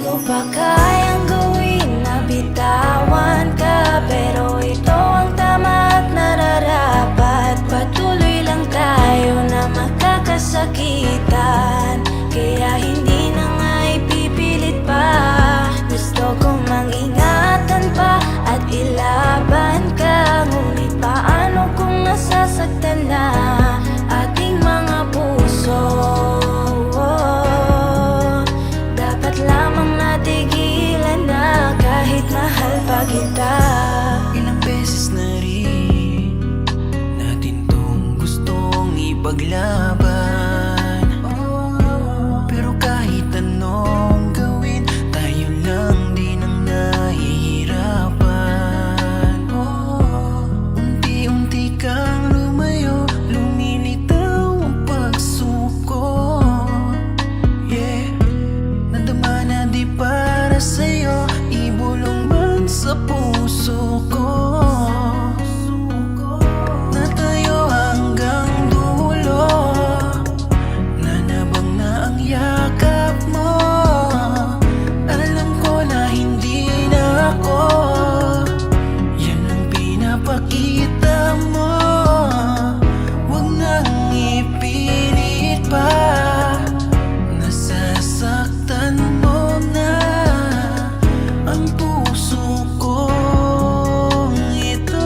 ko pa kayang gawin na bitawan ka, pero ito ang tama at nararapat. Patuloy lang tayo na magkakasakitan, kaya hindi na nga ipipilit pa. Gusto kong mangingatan pa at ilaban ka, ngunit paano kung nasasaktan na ating mga puso? Dapat lamang natigilan na kahit mahal pa kita. Ilang beses na rin natin tong gustong ipaglaban, pero kahit anong gawin, tayo lang din ang nahihirapan. Unti-unti kang lumayo, lumilitaw ang pagsuko. Yeah, nadama na di para sa'yo, ibulong man sa puso ko. Natayo hanggang dulo, nanabang na ang yakap mo. Alam ko na hindi na ako yan ang pinapakita mo. Huwag nang ipilit pa, nasasaktan mo na ang puso kong ito.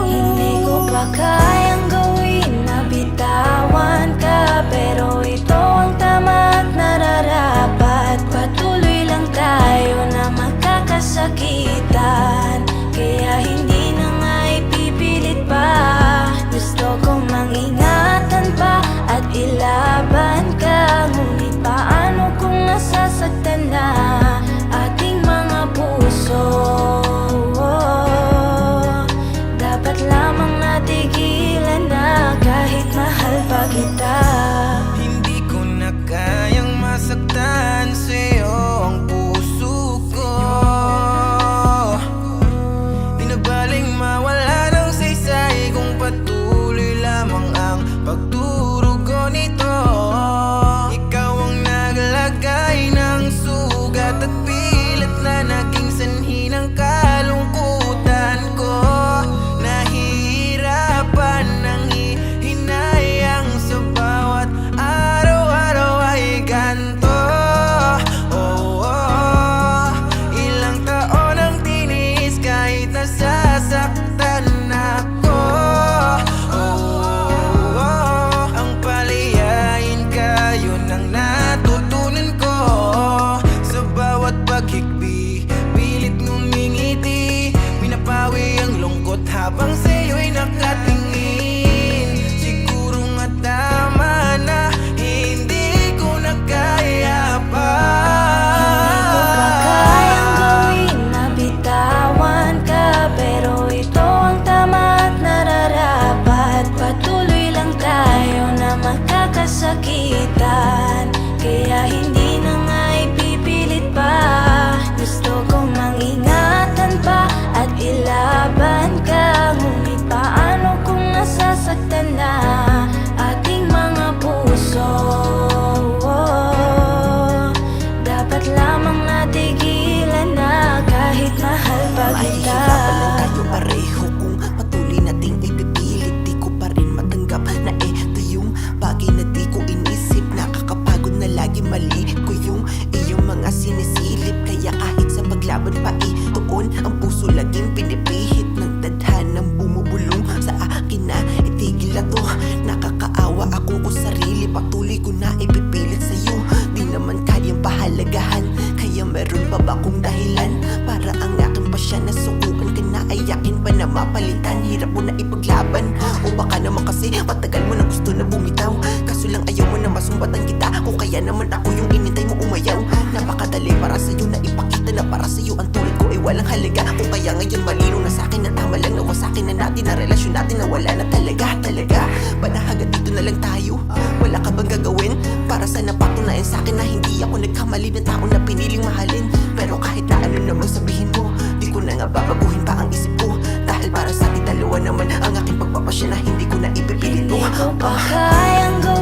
Hindi ko pa kayang gawin na bitawan ka, pero ito ang tama at nararapat. Patuloy lang tayo na magkakasakitan, kaya hindi na nga ipipilit pa. Gusto kong mangingatan pa at ilaban ka, ngunit paano kung nasasaktan na ating mga puso? Dapat lamang natigilan na kahit mahal pa kita. Hindi ko na kayang masaktan sa'yo ang puso ko. Di na baling mawala ng saysay kung patuloy lamang ang pagdurugo nito. Ikaw ang naglagay ng sugat at pilit na naging sanhi ng kalungkutan ko. Nahihirapan nang ihinayang sa bawat araw-araw ay ganto. Oh, oh, ilang taon ang tinis kahit nasasaktan ako. Oh, oh, ang paliyain ka, yun ang natutunan ko. Sa bawat paghikbi, pilit ngumingiti, pinapawi ang lungkot habang sa'yo'y nakatingin. Siguro nga tama na, hindi ko na kaya pa. Hindi ko pa kayang gawin na bitawan ka, pero ito ang tama at nararapat. Patuloy lang tayo na magkakasakitan, kaya hindi na nga ipipilit pa. Gusto kong mangingatan pa at ilaban ka, ngunit paano kung nasasaktan na ating mga puso? Dapat lamang natigilan na kahit mahal pa kita. Mahihirapan lang tayo pareho kung patuloy nating ipipilit. Di ko pa rin matanggap na ito yung bagay na di ko inisip. Nakakapagod na lagi mali ko yung iyong mga sinisilip. Kaya kahit sa paglaban pa itoon, ang puso laging pinipihit ng tadhanang bumubulong sa akin na itigil na to. Nakakaawa ako ko sarili, patuloy ko na ipipilit sa'yo. Di naman kayang pahalagahan, kaya meron pa ba kong dahilan para ang aking pasya na sukuan ka na ay akin pa na mapalitan? Hirap mo na ipaglaban, o baka naman kasi matagal mo na gusto na bumitaw. Kaso lang ayaw mo na masumbatan kita, o kaya naman ako yung inintay mo umayaw. Napakadali para sa'yo na ipakita na para sa'yo ang tulad ko ay walang halaga. O kaya ngayon malinaw na sa'kin na tama lang, nawasakin na natin na relasyon natin na wala na talaga. Panahagan dito na lang tayo, wala ka bang gagawin para sa napatunayan sa'kin na hindi ako nagkamali ng tao na piniling mahalin? Pero kahit na ano naman sabihin mo, di ko na nga babaguhin pa ang isip ko, dahil para sa ating dalawa naman ang aking pagpapasya na hindi ko na ipipilit mo. Hindi ko pa kayang gawin